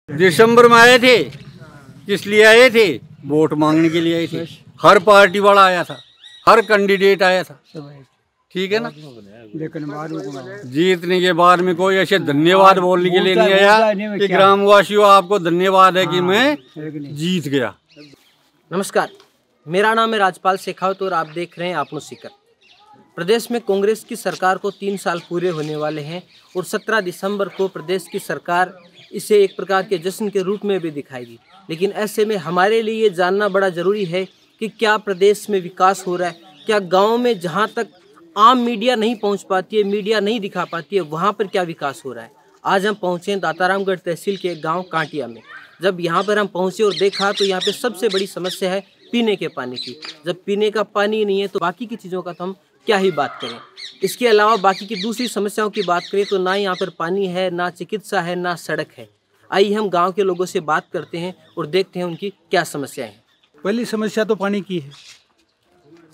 दिसंबर में आए थे, किस लिए आए थे? वोट मांगने के लिए आए थे। हर पार्टी वाला आया था, हर कैंडिडेट आया था, ठीक है ना। लेकिन जीतने के बाद में कोई ऐसे धन्यवाद बोलने के लिए नहीं आया कि ग्रामवासियों आपको धन्यवाद है कि मैं जीत गया। नमस्कार, मेरा नाम है राजपाल शेखावत और आप देख रहे हैं आपनो सीकर। प्रदेश में कांग्रेस की सरकार को 3 साल पूरे होने वाले हैं और 17 दिसंबर को प्रदेश की सरकार इसे एक प्रकार के जश्न के रूप में भी दिखाएगी। लेकिन ऐसे में हमारे लिए ये जानना बड़ा ज़रूरी है कि क्या प्रदेश में विकास हो रहा है, क्या गाँव में जहाँ तक आम मीडिया नहीं पहुँच पाती है, मीडिया नहीं दिखा पाती है, वहाँ पर क्या विकास हो रहा है। आज हम पहुँचे दातारामगढ़ तहसील के गाँव कांटिया में। जब यहाँ पर हम पहुँचे और देखा तो यहाँ पे सबसे बड़ी समस्या है पीने के पानी की। जब पीने का पानी नहीं है तो बाकी की चीज़ों का तो हम क्या ही बात करें। इसके अलावा बाकी की दूसरी समस्याओं की बात करें तो ना यहाँ पर पानी है, ना चिकित्सा है, ना सड़क है। आइए हम गांव के लोगों से बात करते हैं और देखते हैं उनकी क्या समस्याएं हैं। पहली समस्या तो पानी की है।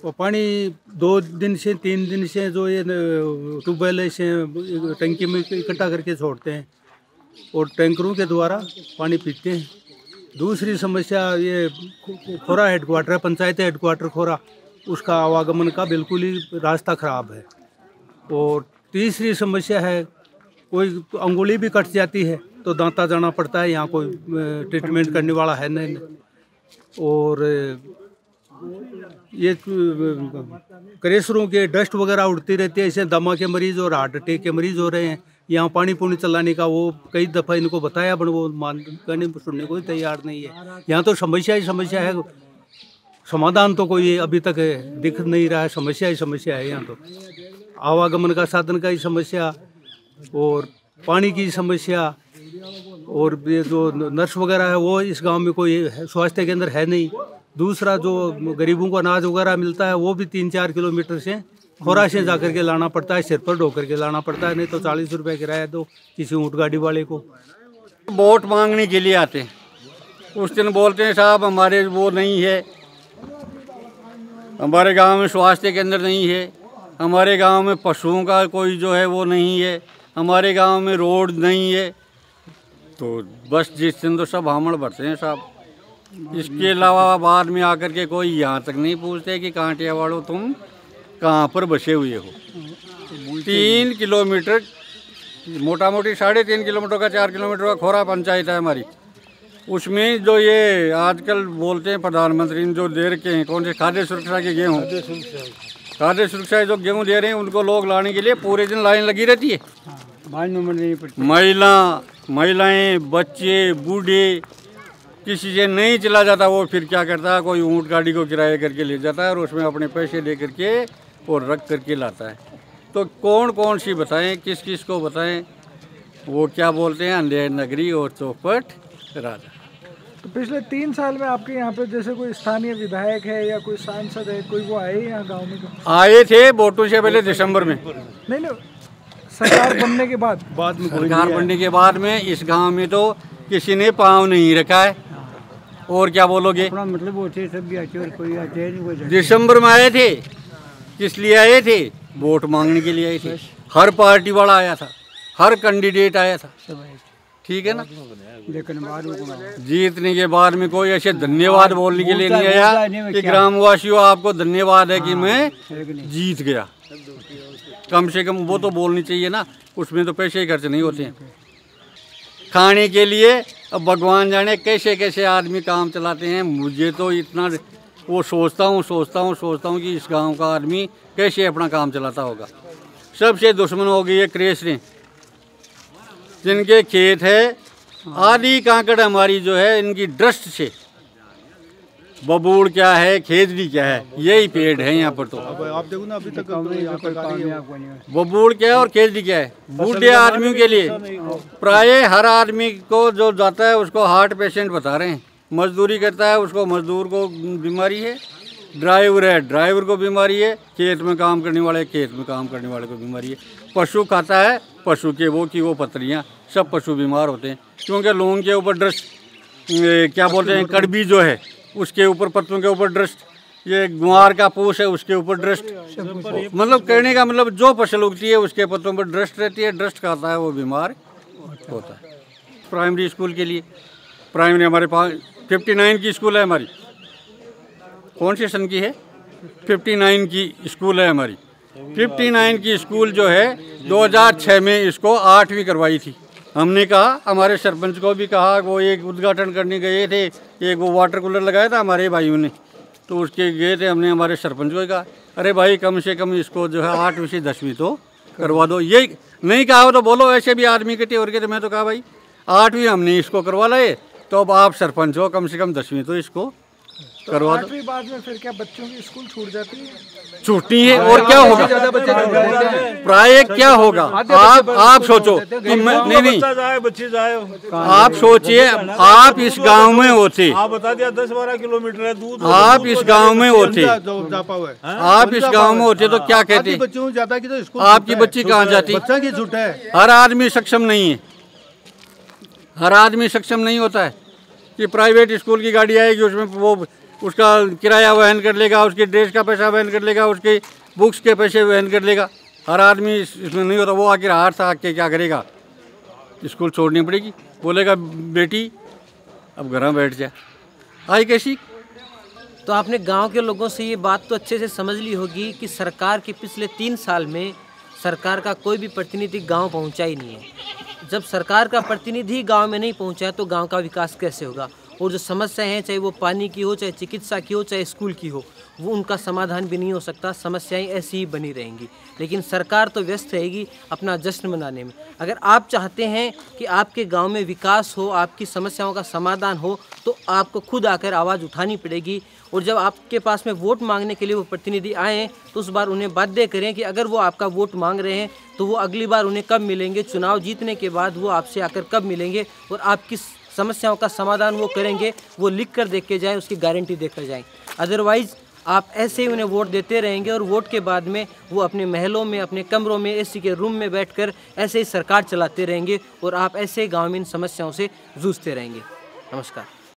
वो पानी 2 दिन से 3 दिन से जो ये ट्यूबवेल से टंकी में इकट्ठा करके छोड़ते हैं और टैंकरों के द्वारा पानी पीते हैं। दूसरी समस्या ये खोरा हेडक्वार्टर, पंचायत हेडक्वार्टर खोरा, उसका आवागमन का बिल्कुल ही रास्ता ख़राब है। और तीसरी समस्या है कोई अंगुली भी कट जाती है तो दांता जाना पड़ता है, यहाँ कोई ट्रीटमेंट करने वाला है नहीं। और ये क्रेशरों के डस्ट वगैरह उड़ती रहती है, इससे दमा के मरीज़ और हार्ट अटैक के मरीज़ हो रहे हैं। यहाँ पानी पुनी चलाने का वो कई दफ़ा इनको बताया पर वो करने सुनने को ही तैयार नहीं है। यहाँ तो समस्या ही समस्या है, समाधान तो कोई अभी तक दिख नहीं रहा है। समस्या ही समस्या है यहाँ तो, आवागमन का साधन का ही समस्या और पानी की समस्या। और ये जो नर्स वगैरह है वो इस गांव में कोई स्वास्थ्य केंद्र है नहीं। दूसरा जो गरीबों को अनाज वगैरह मिलता है वो भी 3-4 किलोमीटर से खोरा से जा करके लाना पड़ता है, सिर पर ढो करके लाना पड़ता है, नहीं तो 40 रुपये किराया दो किसी ऊँट गाड़ी वाले को। वोट मांगने के लिए आते हैं, उस दिन बोलते हैं साहब हमारे वो नहीं है, हमारे गांव में स्वास्थ्य केंद्र नहीं है, हमारे गांव में पशुओं का कोई जो है वो नहीं है, हमारे गांव में रोड नहीं है। तो बस जिस दिन तो सब हामड़ भरते हैं साहब। इसके अलावा बाद में आकर के कोई यहाँ तक नहीं पूछते कि कांटिया वालों तुम कहाँ पर बसे हुए हो। 3 किलोमीटर मोटा मोटी 3.5 किलोमीटर का 4 किलोमीटर का खोरा पंचायत है हमारी। उसमें जो ये आजकल बोलते हैं प्रधानमंत्री ने जो दे रखे हैं, कौन से खाद्य सुरक्षा के गेहूँ, खाद्य सुरक्षा जो गेहूँ दे रहे हैं उनको लोग लाने के लिए पूरे दिन लाइन लगी रहती है। महिलाएं, बच्चे, बूढ़े, किसी से नहीं चला जाता। वो फिर क्या करता है, कोई ऊँट गाड़ी को किराया करके ले जाता है और उसमें अपने पैसे दे करके और रख करके लाता है। तो कौन कौन सी बताएं, किस किस को बताएं। वो क्या बोलते हैं, अंधेर नगरी और चौपट राजा। तो पिछले 3 साल में आपके यहाँ पे जैसे कोई स्थानीय विधायक है या कोई सांसद है, कोई वो आए यहाँ गांव में? आए थे वोटों से पहले दिसंबर में। नहीं, सरकार बनने के बाद में सरकार बनने के बाद में इस गांव में तो किसी ने पाँव नहीं रखा है। और क्या बोलोगे, मतलब वो थे सब भी आते और कोई आते नहीं। दिसंबर में आए थे, किस लिए आए थे? वोट मांगने के लिए आए थे। हर पार्टी वाला आया था, हर कैंडिडेट आया था, ठीक है ना। लेकिन जीतने के बाद में कोई ऐसे धन्यवाद बोलने के लिए नहीं आया कि ग्रामवासियों आपको धन्यवाद है कि मैं जीत गया। कम से कम वो तो बोलनी चाहिए ना, उसमें तो पैसे ही खर्च नहीं होते हैं खाने के लिए। अब भगवान जाने कैसे कैसे आदमी काम चलाते हैं। मुझे तो इतना वो सोचता हूँ कि इस गांव का आदमी कैसे अपना काम चलाता होगा। सबसे दुश्मन हो गई है क्रेशरें, जिनके खेत है आधी कांकड़ हमारी जो है इनकी ड्रस्ट से। बबूड़ क्या है, खेजड़ी क्या है, यही पेड़ है यहाँ पर। तो आप देखो ना अभी तक बबूड़ क्या है और खेजड़ी क्या है, बूढ़े आदमियों के लिए। प्राय हर आदमी को जो जाता है उसको हार्ट पेशेंट बता रहे हैं। मजदूरी करता है उसको मजदूर को बीमारी है, ड्राइवर है ड्राइवर को बीमारी है, खेत में काम करने वाले को बीमारी है। पशु खाता है, पशु के वो पत्रियाँ, सब पशु बीमार होते हैं क्योंकि लोगों के ऊपर डस्ट क्या बोलते हैं, कड़बी जो है उसके ऊपर, पत्तों के ऊपर डस्ट, ये गुआर का पूछ है उसके ऊपर डस्ट। मतलब कहने का मतलब जो फसल उगती है उसके पत्तों पर डस्ट रहती है, डस्ट खाता है वो बीमार होता है। प्राइमरी स्कूल के लिए। प्राइमरी हमारे पास 59 की स्कूल है हमारी। कौन से सन की है? 59 की स्कूल है हमारी। 59 की स्कूल जो है 2006 में इसको 8वीं करवाई थी। हमने कहा, हमारे सरपंच को भी कहा, वो एक उद्घाटन करने गए थे, एक वो वाटर कूलर लगाया था हमारे भाइयों ने, तो उसके गए थे, हमने हमारे सरपंच को कहा अरे भाई कम से कम इसको जो है 8वीं से 10वीं तो करवा दो। ये नहीं कहा हो तो बोलो, ऐसे भी आदमी के और के। तो मैं तो कहा भाई 8वीं हमने इसको करवा लाए, तो अब आप सरपंच हो, कम से कम 10वीं तो इसको करवा दो। 8वीं बाद में फिर क्या बच्चों की स्कूल छूट जाती है? छूटती है और क्या होगा, प्राय क्या होगा? आप सोचो कि नहीं बच्चे जाए, आप सोचिए, आप इस गांव में होते, आप बता दिया 10-12 किलोमीटर है दूर, आप इस गांव में होते, आप इस गांव में होते तो क्या कहते? आपकी बच्ची कहाँ जाती? हर आदमी सक्षम नहीं है, हर आदमी सक्षम नहीं होता है कि प्राइवेट स्कूल की गाड़ी आएगी, उसमें वो उसका किराया वहन कर लेगा, उसकी ड्रेस का पैसा वहन कर लेगा, उसके बुक्स के पैसे वहन कर लेगा। हर आदमी इसमें नहीं होता। वो आखिर हार था के क्या करेगा? स्कूल छोड़नी पड़ेगी, बोलेगा बेटी अब घर में बैठ जा। आई कैसी? तो आपने गांव के लोगों से ये बात तो अच्छे से समझ ली होगी कि सरकार के पिछले 3 साल में सरकार का कोई भी प्रतिनिधि गांव पहुंचा ही नहीं है। जब सरकार का प्रतिनिधि गांव में नहीं पहुंचा तो गांव का विकास कैसे होगा? और जो समस्याएं हैं, चाहे वो पानी की हो, चाहे चिकित्सा की हो, चाहे स्कूल की हो, वो उनका समाधान भी नहीं हो सकता। समस्याएं ऐसी ही बनी रहेंगी। लेकिन सरकार तो व्यस्त रहेगी अपना जश्न मनाने में। अगर आप चाहते हैं कि आपके गांव में विकास हो, आपकी समस्याओं का समाधान हो, तो आपको खुद आकर आवाज़ उठानी पड़ेगी। और जब आपके पास में वोट मांगने के लिए वो प्रतिनिधि आएँ तो उस बार उन्हें बाध्य करें कि अगर वो आपका वोट मांग रहे हैं तो वो अगली बार उन्हें कब मिलेंगे, चुनाव जीतने के बाद वो आपसे आकर कब मिलेंगे और आपकी समस्याओं का समाधान वो करेंगे, वो लिख कर देख के जाएँ, उसकी गारंटी देकर जाएँ। अदरवाइज़ आप ऐसे ही उन्हें वोट देते रहेंगे और वोट के बाद में वो अपने महलों में, अपने कमरों में, एसी के रूम में बैठकर ऐसे ही सरकार चलाते रहेंगे और आप ऐसे गाँव में इन समस्याओं से जूझते रहेंगे। नमस्कार।